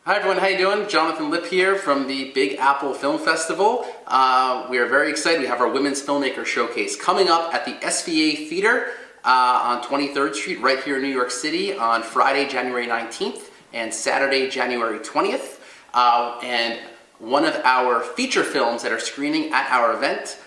Hi everyone, how you doing? Jonathan Lipp here from the Big Apple Film Festival. We are very excited. We have our Women's Filmmaker Showcase coming up at the SVA Theatre on 23rd Street right here in New York City on Friday, January 19th and Saturday, January 20th. And one of our feature films that are screening at our event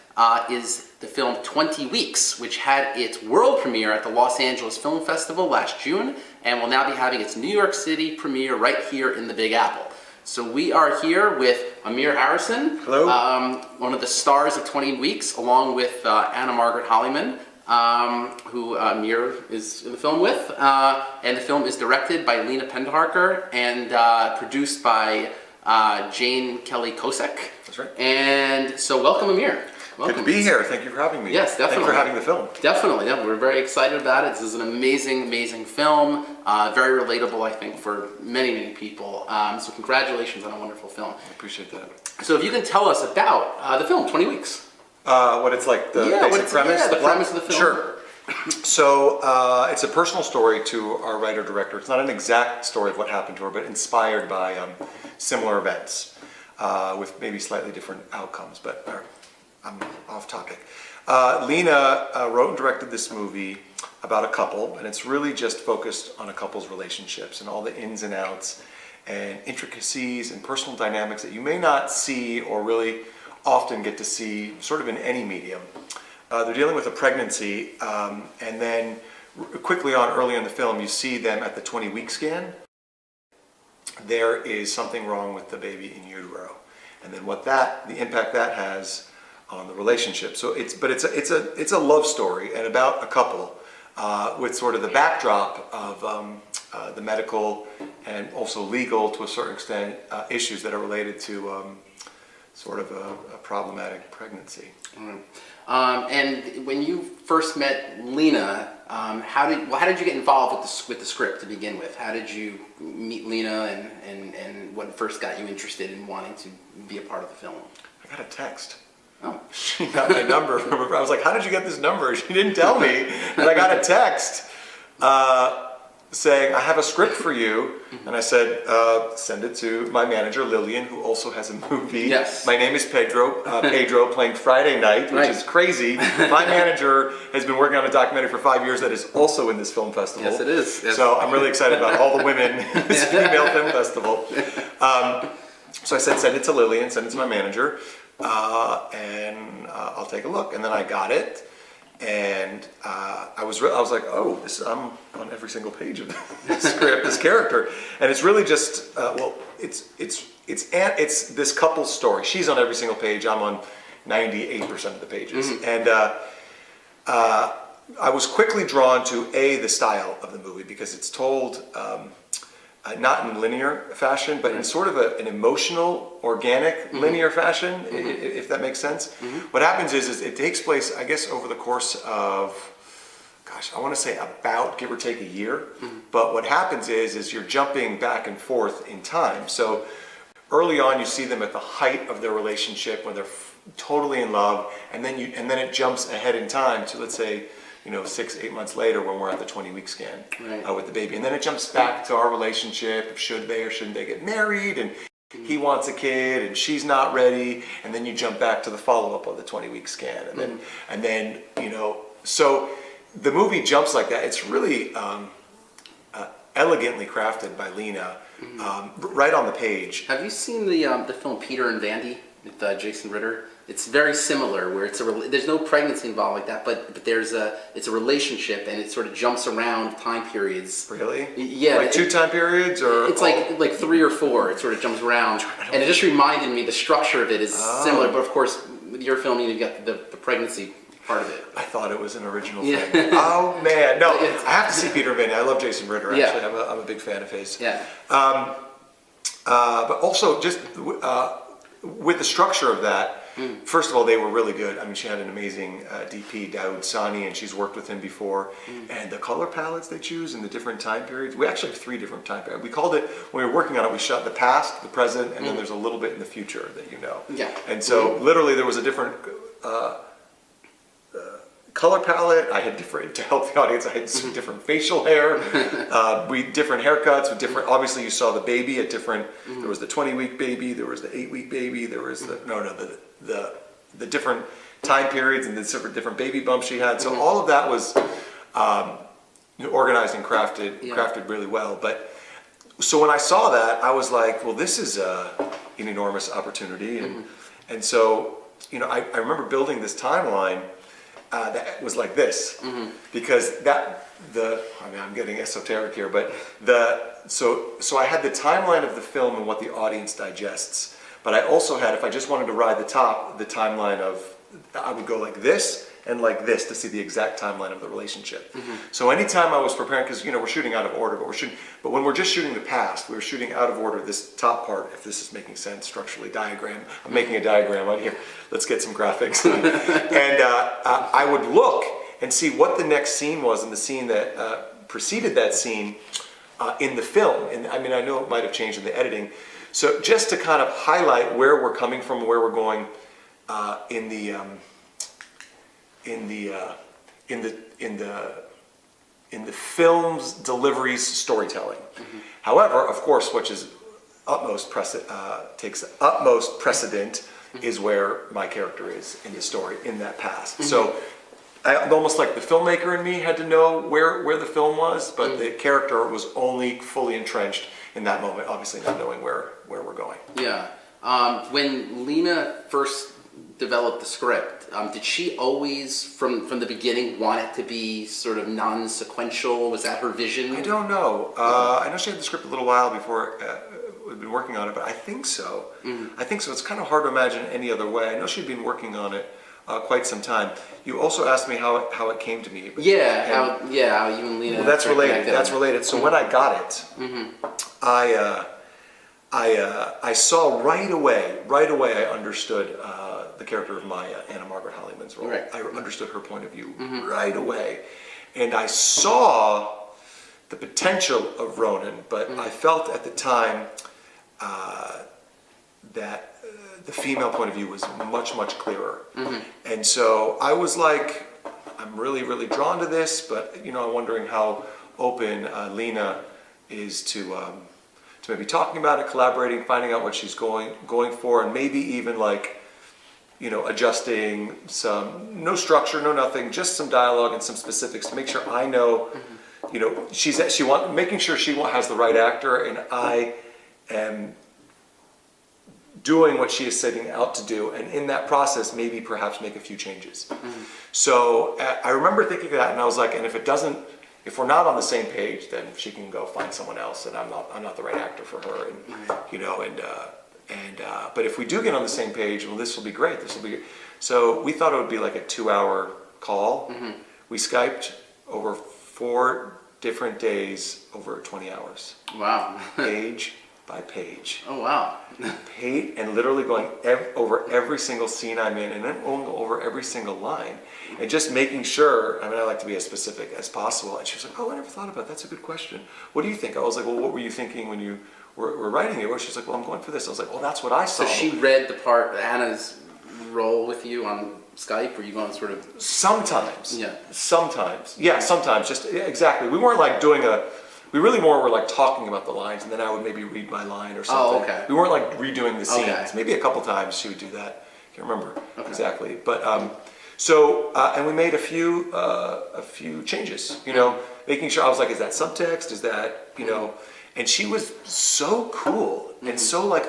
is the film 20 Weeks, which had its world premiere at the Los Angeles Film Festival last June, and will now be having its New York City premiere right here in the Big Apple. So we are here with Amir Arison, hello, one of the stars of 20 Weeks, along with Anna Margaret Hollyman, who Amir is in the film with, and the film is directed by Leena Pendharkar and produced by Jane Kelly Kosek. That's right. And so welcome, Amir. Welcome. Good to be here. Thank you for having me. Yes, definitely. Thanks for having the film. Definitely, yeah. We're very excited about it. This is an amazing, amazing film. Very relatable, I think, for many, many people. So congratulations on a wonderful film. I appreciate that. So if you can tell us about the film, 20 Weeks. What it's like, the basic premise? Yeah, the premise of the film. Sure. So it's a personal story to our writer-director. It's not an exact story of what happened to her, but inspired by similar events with maybe slightly different outcomes, but I'm off topic. Leena wrote and directed this movie about a couple, and it's really just focused on a couple's relationships and all the ins and outs and intricacies and personal dynamics that you may not see or really often get to see sort of in any medium. They're dealing with a pregnancy, and then quickly on, early in the film, you see them at the 20-week scan. There is something wrong with the baby in utero, and then the impact that has on the relationship. So it's a love story and about a couple with sort of the backdrop of the medical and also legal, to a certain extent, issues that are related to sort of a problematic pregnancy. And when you first met Leena, how did you get involved with the script to begin with? How did you meet Leena, and what first got you interested in wanting to be a part of the film? I got a text. Oh. She got my number from her. I was like, how did you get this number? She didn't tell me. And I got a text saying, I have a script for you. And I said, send it to my manager, Lillian, who also has a movie. Yes. My name is Pedro playing Friday Night, which is crazy. My manager has been working on a documentary for 5 years that is also in this film festival. Yes, it is. Yes. So I'm really excited about all the women in this female film festival. So I said, send it to Lillian, send it to my manager. And I'll take a look. And then I got it, and I was like, oh, I'm on every single page of this script, this character, and it's really just it's this couple's story. She's on every single page. I'm on 98% of the pages, and I was quickly drawn to the style of the movie, because it's told. Not in linear fashion, but in sort of an emotional, organic, linear fashion, if that makes sense. What happens is it takes place, I guess, over the course of, I want to say about, give or take, a year. But what happens is you're jumping back and forth in time. So early on, you see them at the height of their relationship when they're totally in love, and then it jumps ahead in time to, let's say, 6-8 months later, when we're at the 20-week scan with the baby. And then it jumps back to our relationship, should they or shouldn't they get married, and he wants a kid and she's not ready, and then you jump back to the follow-up of the 20-week scan. And then so the movie jumps like that. It's really elegantly crafted by Leena, right on the page. Have you seen the film Peter and Vandy with Jason Ritter? It's very similar, where there's no pregnancy involved like that, but it's a relationship, and it sort of jumps around time periods. Really? Yeah. Like 2 time periods, or it's like 3 or 4. It sort of jumps around, and it just reminded me the structure of it is similar. But of course, with your film, you've got the pregnancy part of it. I thought it was an original thing. Oh man, no! I have to see Peter Van. I love Jason Ritter. Actually, I'm a big fan of his. Yeah. But also just with the structure of that. First of all, they were really good. I mean, she had an amazing DP, Daoud Sani, and she's worked with him before. And the color palettes they choose in the different time periods. We actually have 3 different time periods. We called it, when we were working on it, we shot the past, the present, and then there's a little bit in the future that you know. Yeah. And so literally there was a different color palette. I had different, to help the audience, I had some different facial hair, different haircuts with different, obviously you saw the baby at different, there was the 20-week baby, there was the 8-week baby, there was the different time periods and the different baby bumps she had. So all of that was organized and crafted really well. But so when I saw that, I was like, well, this is an enormous opportunity. And so, you know, I remember building this timeline that was like this, because I'm getting esoteric here, but so I had the timeline of the film and what the audience digests, but I also had, if I just wanted to ride the timeline of, I would go like this and like this to see the exact timeline of the relationship. So anytime I was preparing, because you know we're shooting out of order, but when we're just shooting the past, we were shooting out of order this top part, if this is making sense structurally, diagram. I'm making a diagram on here. Let's get some graphics. And I would look and see what the next scene was in the scene that preceded that scene in the film. And I mean, I know it might have changed in the editing. So just to kind of highlight where we're coming from, where we're going in the film's delivery's storytelling. However, of course, which is takes utmost precedent is where my character is in the story, in that past. So almost like the filmmaker in me had to know where the film was, but the character was only fully entrenched in that moment, obviously not knowing where we're going. Yeah. When Leena first developed the script, did she always, from the beginning, want it to be sort of non-sequential? Was that her vision? I don't know. I know she had the script a little while before we'd been working on it, but I think so. I think so. It's kind of hard to imagine any other way. I know she'd been working on it quite some time. You also asked me how it came to me. How you and Leena. Well, that's related. That's related. So when I got it, I saw right away. I understood the character of Maya, Anna Margaret Hollyman's role. Right. I understood her point of view right away, and I saw the potential of Ronan. But I felt at the time that the female point of view was much clearer, and so I was like, I'm really drawn to this, but you know, I'm wondering how open Leena is to maybe talking about it, collaborating, finding out what she's going for, and maybe even like, you know, adjusting some, no structure, no nothing, just some dialogue and some specifics to make sure I know, you know, making sure she has the right actor, and I am doing what she is setting out to do, and in that process, maybe perhaps make a few changes. So I remember thinking that, and I was like, and if we're not on the same page, then she can go find someone else, and I'm not the right actor for her, and you know, but if we do get on the same page, well, this will be great. So we thought it would be like a 2-hour call. We Skyped over 4 different days over 20 hours. Wow. Page by page. Oh wow. And literally going over every single scene I'm in, and then going over every single line, and just making sure. I mean, I like to be as specific as possible. And she was like, "Oh, I never thought about that. That's a good question. What do you think?" I was like, "Well, what were you thinking when you were writing it?" Well, she's like, "Well, I'm going for this." I was like, "Well, that's what I saw." So she read the part, Anna's role with you on Skype. Were you going sort of? Sometimes. Yeah. Sometimes. Yeah. Sometimes. Just exactly. We weren't like doing we really more were like talking about the lines, and then I would maybe read my line or something. Oh, okay. We weren't like redoing the scenes. Okay. Maybe a couple times she would do that. Can't remember exactly. But and we made a few changes. You know, making sure I was like, is that subtext? Is that, you know? And she was so cool and so like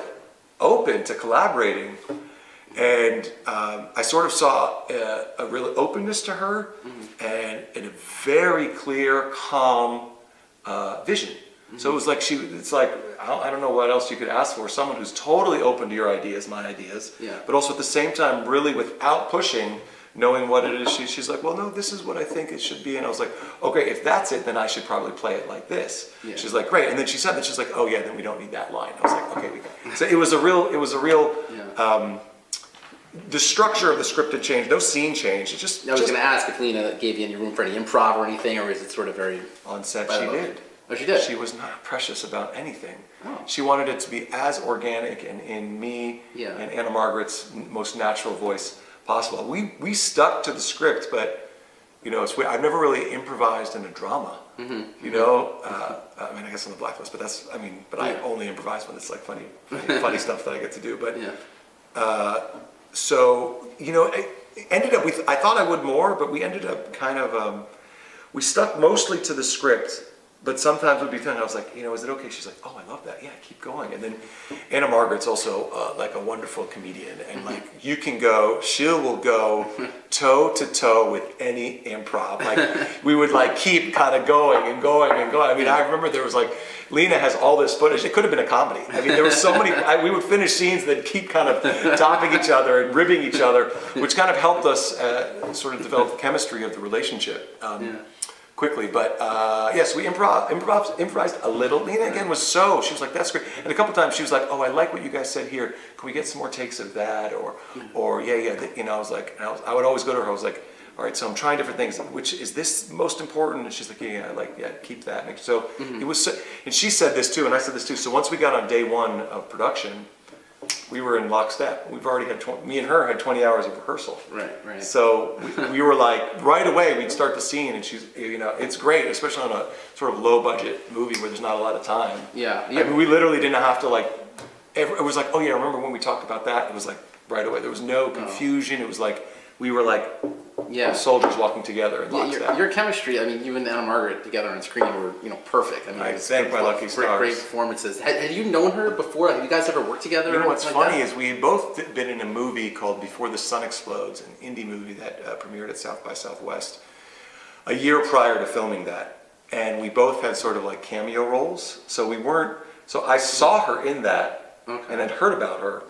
open to collaborating. And I sort of saw a real openness to her and a very clear, calm vision. So it was like it's like, I don't know what else you could ask for. Someone who's totally open to your ideas, my ideas, but also at the same time, really without pushing, knowing what it is. She's like, well, no, this is what I think it should be. And I was like, okay, if that's it, then I should probably play it like this. Yeah. She's like, great. And then she said that, she's like, oh yeah, then we don't need that line. I was like, okay, we can. So it was a real, the structure of the script had changed, no scene change. I was going to ask if Leena gave you any room for any improv or anything, or is it sort of very... On set, she did. Oh, she did? She was not precious about anything. Oh. She wanted it to be as organic and in me and Anna Margaret's most natural voice possible. We stuck to the script, but You know, it's weird. I've never really improvised in a drama. You know, I mean, I guess on the blacklist, but that's, I mean, but I only improvise when it's like funny stuff that I get to do. But so, you know, it ended up I thought I would more, but we ended up kind of, we stuck mostly to the script. But sometimes would be telling, I was like, you know, is it okay? She's like, oh, I love that. Yeah, keep going. And then Anna Margaret's also like a wonderful comedian. And like, you can go, she will go toe to toe with any improv. Like, we would like keep kind of going and going and going. I mean, I remember there was like, Leena has all this footage. It could have been a comedy. I mean, there was so many, we would finish scenes that keep kind of topping each other and ribbing each other, which kind of helped us sort of develop the chemistry of the relationship. Quickly, but yes, we improvised a little. Leena again was she was like, that's great. And a couple times she was like, oh, I like what you guys said here. Can we get some more takes of that? Or you know, I was like, I would always go to her. I was like, all right, so I'm trying different things. Which is this most important? And she's like, yeah, keep that. And so it was, and she said this too, and I said this too. So once we got on day one of production, we were in lockstep. We've already had me and her had 20 hours of rehearsal. Right. So we were like, right away we'd start the scene, and she's, you know, it's great, especially on a sort of low budget movie where there's not a lot of time. Yeah. I mean, we literally didn't have to like, it was like, oh yeah, remember when we talked about that? It was like right away. There was no confusion. It was like, we were like soldiers walking together in lockstep. Your chemistry, I mean, you and Anna Margaret together on screen were, you know, perfect. I mean, I thank my lucky stars. Great performances. Had you known her before? Have you guys ever worked together? You know what's funny is we had both been in a movie called Before the Sun Explodes, an indie movie that premiered at South by Southwest a year prior to filming that. And we both had sort of like cameo roles. So I saw her in that and had heard about her.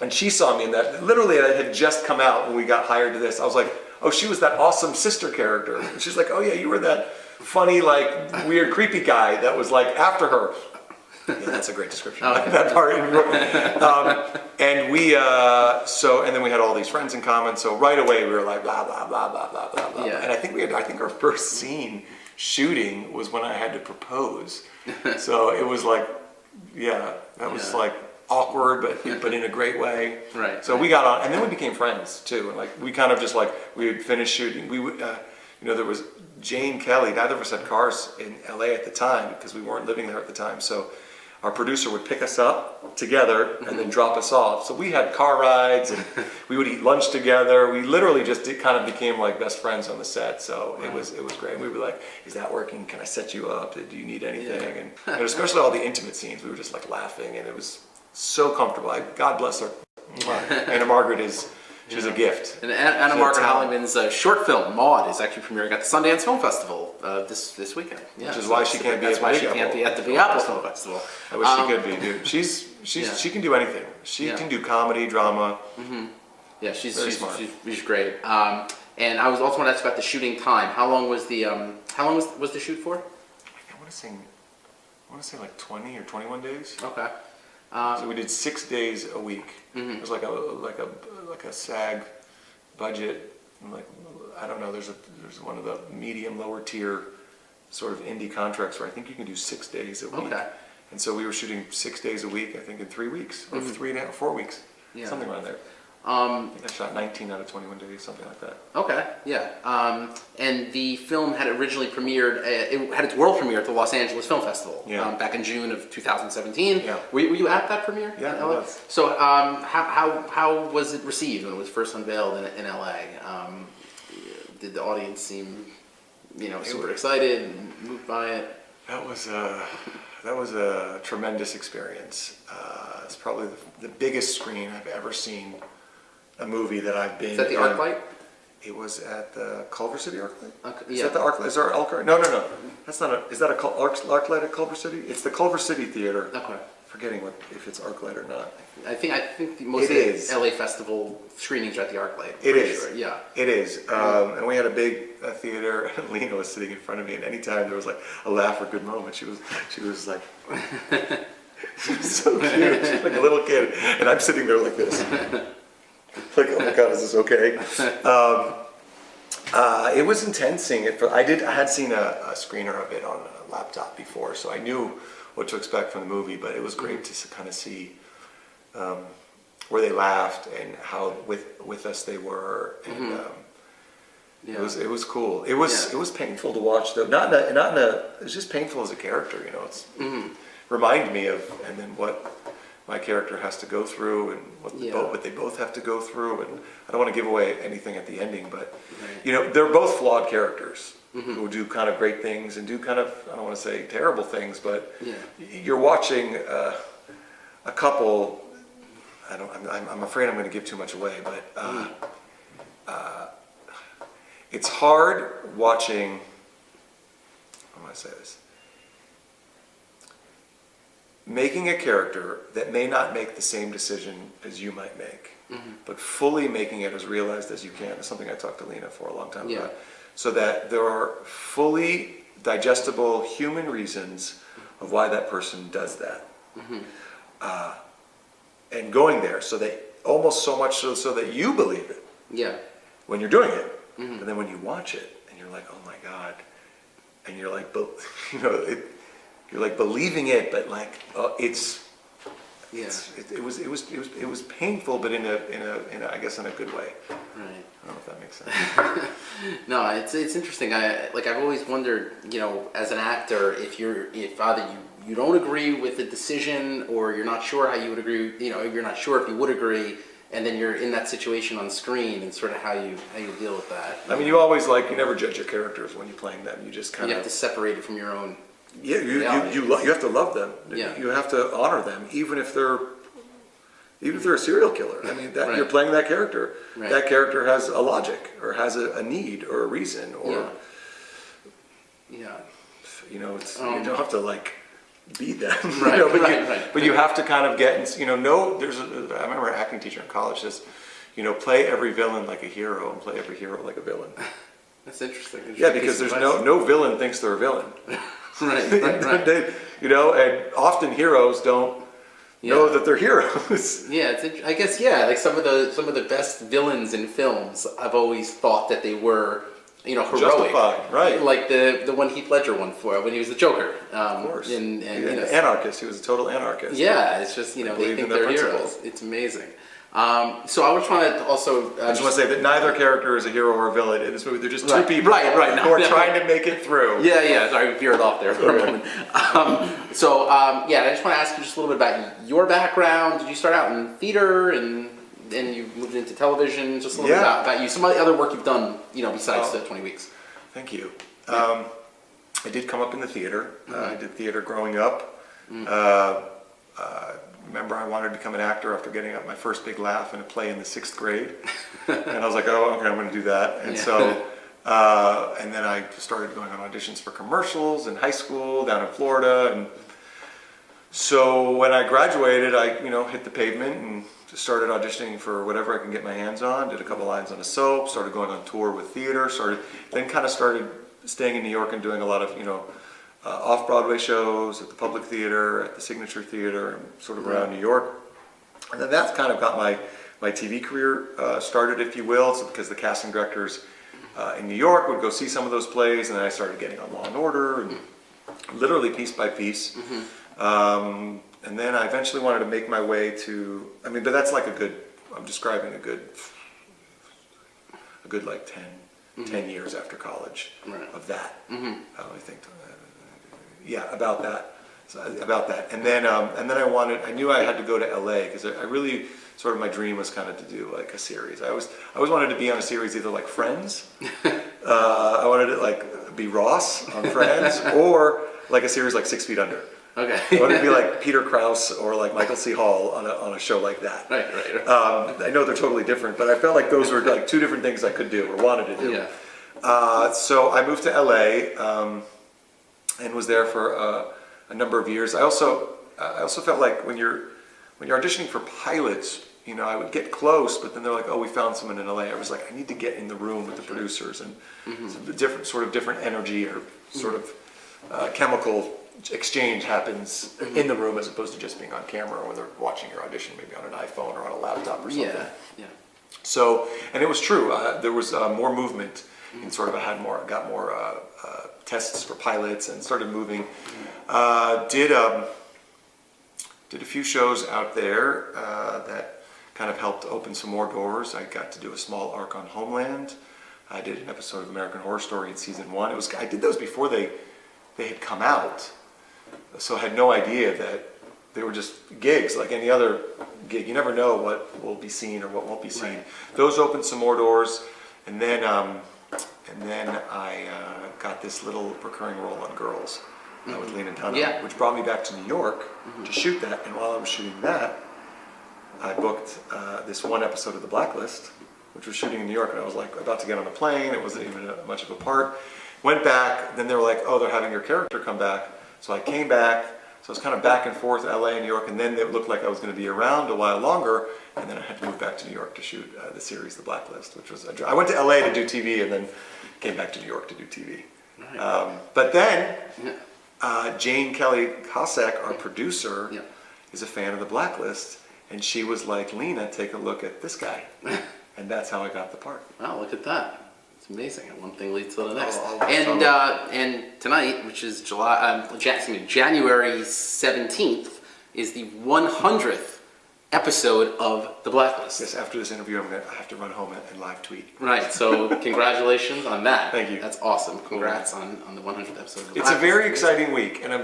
And she saw me in that. Literally, I had just come out when we got hired to this. I was like, oh, she was that awesome sister character. And she's like, oh yeah, you were that funny, like, weird, creepy guy that was like after her. Yeah, that's a great description. That part. And we, and then we had all these friends in common. So right away we were like, blah, blah, blah, blah, blah, blah, blah. Yeah. And I think our first scene shooting was when I had to propose. So it was like, that was like, awkward, but in a great way. Right. So we got on, and then we became friends too. And like we kind of just like we would finish shooting. We would, you know, there was Jane Kelly. Neither of us had cars in LA at the time because we weren't living there at the time. So our producer would pick us up together and then drop us off. So we had car rides and we would eat lunch together. We literally just kind of became like best friends on the set. So it was great. And we were like, is that working? Can I set you up? Do you need anything? And especially all the intimate scenes, we were just like laughing, and it was so comfortable. God bless her. Anna Margaret she's a gift. And Anna Margaret Hollyman's short film Maud is actually premiering at the Sundance Film Festival this weekend. Yeah, which is why she can't be at the Big Apple Film Festival. I wish she could be, dude. She can do anything. She can do comedy, drama. Yeah, she's smart. She's great. And I was also want to ask about the shooting time. How long was the was the shoot for? I want to say like 20 or 21 days. Okay. So we did 6 days a week. It was like a SAG budget. Like, I don't know. There's one of the medium lower tier sort of indie contracts where I think you can do 6 days a week. Okay. And so we were shooting 6 days a week. I think in 3 weeks or 4 weeks, something around there. I think I shot 19 out of 21 days, something like that. Okay, yeah. And the film had originally premiered, it had its world premiere at the Los Angeles Film Festival back in June of 2017. Yeah. Were you at that premiere? Yeah, I was. So how was it received when it was first unveiled in LA? Did the audience seem, super excited and moved by it? That was a tremendous experience. It's probably the biggest screen I've ever seen a movie that I've been in. Is that the ArcLight? It was at the Culver City ArcLight? Is that the ArcLight? Is there an ArcLight? No. That's not is that a ArcLight at Culver City? It's the Culver City Theater. Okay. Forgetting if it's ArcLight or not. I think most of the LA Festival screenings are at the ArcLight. It is. Sure. Yeah. It is. And we had a big theater, and Leena was sitting in front of me, and anytime there was like a laugh or good moment, she was like, she was so cute. She was like a little kid, and I'm sitting there like this. Like, oh my God, is this okay? It was intense seeing it. I had seen a screener of it on a laptop before, so I knew what to expect from the movie. But it was great to kind of see where they laughed and how with us they were, and Yeah. It was cool. It was painful to watch though. It was just painful as a character. It's remind me of and then what my character has to go through and what they both have to go through. And I don't want to give away anything at the ending, but they're both flawed characters who do kind of great things and do kind of, I don't want to say terrible things, but you're watching a couple. I'm afraid I'm going to give too much away, but it's hard watching. How do I say this? Making a character that may not make the same decision as you might make, but fully making it as realized as you can. It's something I talked to Leena for a long time about. So that there are fully digestible human reasons of why that person does that. And going there so that almost so much so that you believe it when you're doing it. And then when you watch it and you're like, oh my God, and you're like, you're like believing it, but like it was painful, but in a I guess in a good way. Right. I don't know if that makes sense. No, it's interesting. I've always wondered, as an actor, if either you don't agree with the decision, or you're not sure how you would agree. You're not sure if you would agree, and then you're in that situation on screen, and sort of how you deal with that. I mean, you always you never judge your characters when you're playing them. You just kind of have to separate it from your own. Yeah, you have to love them. Yeah. You have to honor them, even if they're a serial killer. I mean, you're playing that character. Right. That character has a logic, or has a need, or a reason, or you don't have to be them. Right. But you have to kind of get I remember an acting teacher in college says, play every villain like a hero and play every hero like a villain. That's interesting. Yeah, because there's no villain thinks they're a villain. Right. And often heroes don't know that they're heroes. I guess like some of the best villains in films, I've always thought that they were heroic. Justified, right. Like the one Heath Ledger one when he was the Joker. Of course. And anarchist. He was a total anarchist. Yeah, it's just, they think they're heroes. It's amazing. So I just want to also... I just want to say that neither character is a hero or a villain in this movie. They're just two people who are trying to make it through. Yeah. Sorry, we veered off there for a moment. I just want to ask you just a little bit about your background. Did you start out in theater and then you moved into television? Just a little bit about you. Some of the other work you've done, besides the 20 Weeks. Thank you. I did come up in the theater. I did theater growing up. Remember, I wanted to become an actor after getting up my first big laugh in a play in the 6th grade. And I was like, oh, okay, I'm going to do that. And so, and then I started going on auditions for commercials in high school down in Florida. And so when I graduated, I, hit the pavement and just started auditioning for whatever I can get my hands on. Did a couple lines on a soap, started going on tour with theater, then kind of started staying in New York and doing a lot of, off-Broadway shows at the Public Theater, at the Signature Theater, and sort of around New York. And then that's kind of got my TV career started, if you will, so because the casting directors in New York would go see some of those plays, and then I started getting on Law and Order, and literally piece by piece. And then I eventually wanted to make my way to, but that's like I'm describing a good 10 years after college of that. I think. About that. And then I knew I had to go to LA because I really sort of my dream was kind of to do like a series. I always wanted to be on a series either like Friends. I wanted to like be Ross on Friends, or like a series like 6 Feet Under. Okay. I wanted to be like Peter Krause or like Michael C. Hall on a show like that. Right. I know they're totally different, but I felt like those were like two different things I could do or wanted to do. Yeah. So I moved to LA and was there for a number of years. I also felt like when you're auditioning for pilots, I would get close, but then they're like, "Oh, we found someone in LA." I was like, I need to get in the room with the producers, and different energy or sort of chemical exchange happens in the room as opposed to just being on camera when they're watching your audition, maybe on an iPhone or on a laptop or something. Yeah. So, and it was true. There was more movement, and sort of got more tests for pilots, and started moving. Did a few shows out there that kind of helped open some more doors. I got to do a small arc on Homeland. I did an episode of American Horror Story in season 1. I did those before they had come out, so I had no idea that they were just gigs like any other gig. You never know what will be seen or what won't be seen. Right. Those opened some more doors, and then I got this little recurring role on Girls with Leena Pendharkar, which brought me back to New York to shoot that. And while I was shooting that, I booked this one episode of The Blacklist, which was shooting in New York, and I was like about to get on a plane. It wasn't even much of a part. Went back, then they were like, oh, they're having your character come back. So I came back, so I was kind of back and forth, LA and New York, and then it looked like I was going to be around a while longer, and then I had to move back to New York to shoot the series The Blacklist, which was, I went to LA to do TV, and then came back to New York to do TV. Right. But then, Jane Kelly Kosek, our producer, is a fan of The Blacklist, and she was like, Leena, take a look at this guy. And that's how I got the part. Wow, look at that. It's amazing. One thing leads to the next. And tonight, which is January 17th, is the 100th episode of The Blacklist. Yes, after this interview, I have to run home and live tweet. Right, so congratulations on that. Thank you. That's awesome. Congrats on the 100th episode of The Blacklist. It's a very exciting week, and I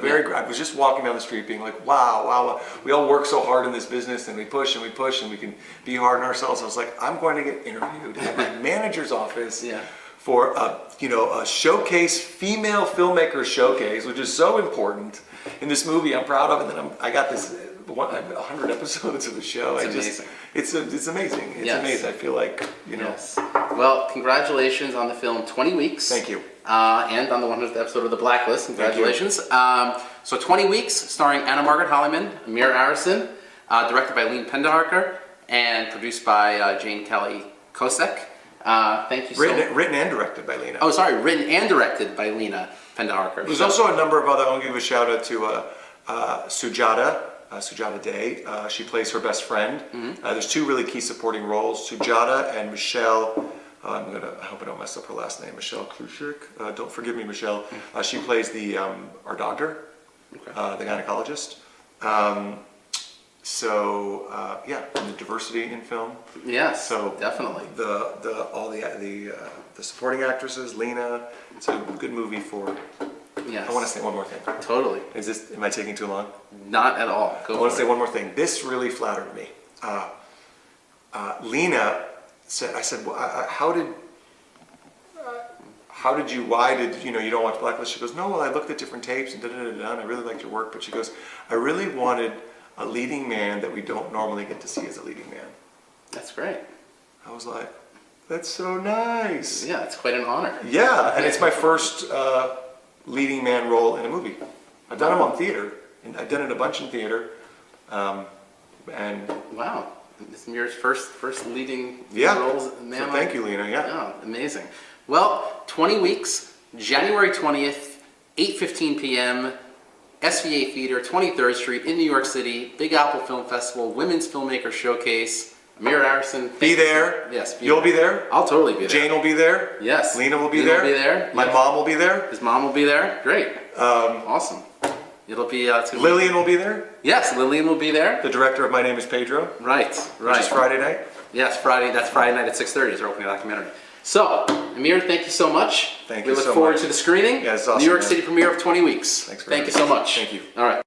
was just walking down the street being like, wow, we all work so hard in this business, and we push, and we can be hard on ourselves. I was like, I'm going to get interviewed at my manager's office for a showcase, female filmmaker showcase, which is so important in this movie I'm proud of, and then I got this 100 episodes of the show. It's amazing. It's amazing. It's amazing. I feel like, Yes. Well, congratulations on the film 20 Weeks. Thank you. And on the 100th episode of The Blacklist. Congratulations. So 20 Weeks, starring Anna Margaret Hollyman, Amir Arison, directed by Leena Pendharkar, and produced by Jane Kelly Kosek. Thank you so much. Written and directed by Leena. Oh, sorry, written and directed by Leena Pendharkar. There's also a number of other, I want to give a shout out to Sujata Day. She plays her best friend. There's two really key supporting roles, Sujata and Michelle. I hope I don't mess up her last name, Michelle Klushik. Don't forgive me, Michelle. She plays our doctor, the gynecologist. And the diversity in film. Yes, so definitely. All the supporting actresses, Leena. It's a good movie for. Yes. I want to say one more thing. Totally. Am I taking too long? Not at all. I want to say one more thing. This really flattered me. Leena said, I said, well, why did you don't watch Blacklist? She goes, no, well, I looked at different tapes and and I really liked your work. But she goes, I really wanted a leading man that we don't normally get to see as a leading man. That's great. I was like, that's so nice. Yeah, it's quite an honor. Yeah, and it's my first leading man role in a movie. I've done them on theater, and I've done it a bunch in theater. And wow, this is Amir's first leading roles. So thank you, Leena. Yeah, amazing. Well, 20 Weeks, January 20th, 8:15 p.m. SVA Theatre, 23rd Street in New York City. Big Apple Film Festival, Women's Filmmaker Showcase. Amir Arison. Be there. Yes. You'll be there. I'll totally be there. Jane will be there. Yes. Leena will be there. Will be there. My mom will be there. His mom will be there. Great. Awesome. It'll be. Lillian will be there. Yes, Lillian will be there. The director of My Name Is Pedro. Right. Which is Friday night. Yes, Friday. That's Friday night at 6:30. Is our opening documentary. So, Amir, thank you so much. Thank you so much. We look forward to the screening. Yeah, it's awesome. New York City premiere of 20 Weeks. Thank you so much. Thank you. All right.